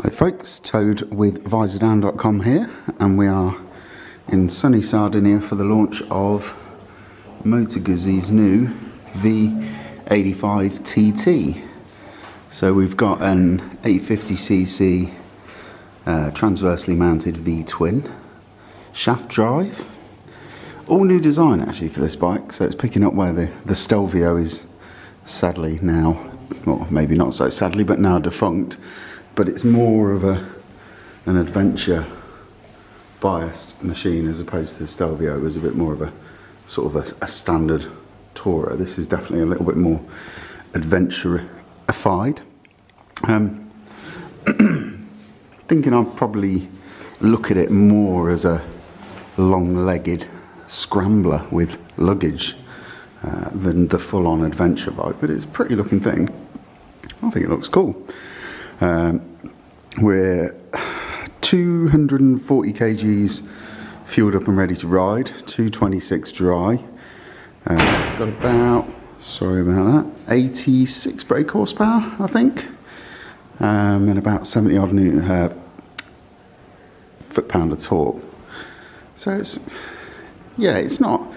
Hi folks, Toad with Visordown.com here, and we are in sunny Sardinia for the launch of Moto Guzzi's new V85 TT. So we've got an 850cc transversely mounted V-twin shaft drive. All new design actually for this bike, so it's picking up where the Stelvio is sadly now, well maybe not so sadly, but now defunct. But it's more of an adventure biased machine as opposed to the Stelvio. It was a bit more of a sort of a standard tourer. This is definitely a little bit more adventure-ified. Thinking I'd probably look at it more as a long-legged scrambler with luggage than the full-on adventure bike, but it's a pretty looking thing. I think it looks cool. We're 240 kgs fueled up and ready to ride, 226 dry. It's got about, sorry about that, 86 brake horsepower, I think, and about 70 odd newton foot-pound of torque. So it's, yeah, it's not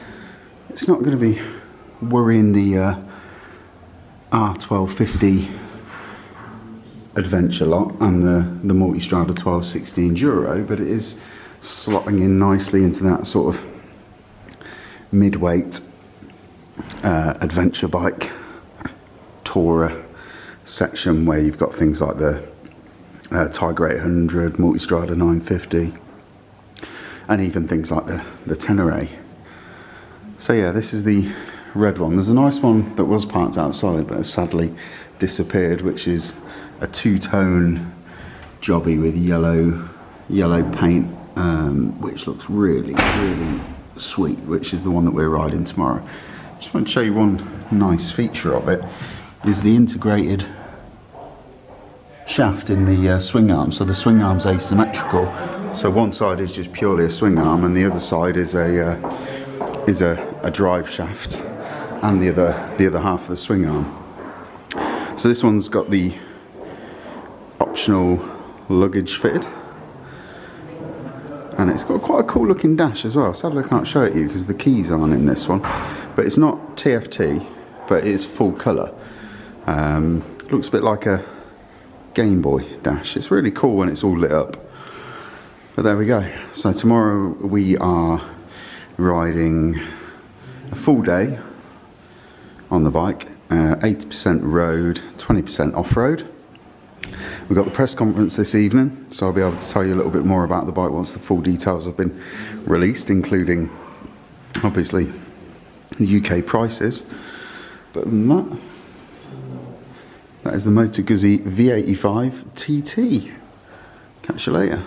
going to be worrying the R1250 adventure lot and the Multistrada 1260 Enduro, but it is slotting in nicely into that sort of mid-weight adventure bike tourer section where you've got things like the Tiger 800, Multistrada 950, and even things like the Tenere. So yeah, this is the red one. There's a nice one that was parked outside but has sadly disappeared, which is a two-tone jobby with yellow paint, which looks really sweet, which is the one that we're riding tomorrow. Just want to show you one nice feature of it is the integrated shaft in the swing arm. So the swing arm's asymmetrical, so one side is just purely a swing arm and the other side is a drive shaft and the other half of the swing arm. So this one's got the optional luggage fitted, and it's got quite a cool looking dash as well. Sadly I can't show it you because the keys aren't in this one, but it's not TFT, but it's full colour. Looks a bit like a Game Boy dash. It's really cool when it's all lit up. But there we go. So tomorrow we are riding a full day on the bike, 80% road, 20% off-road. We've got the press conference this evening, so I'll be able to tell you a little bit more about the bike once the full details have been released, including obviously the UK prices. But other than that is the Moto Guzzi V85 TT. Catch you later.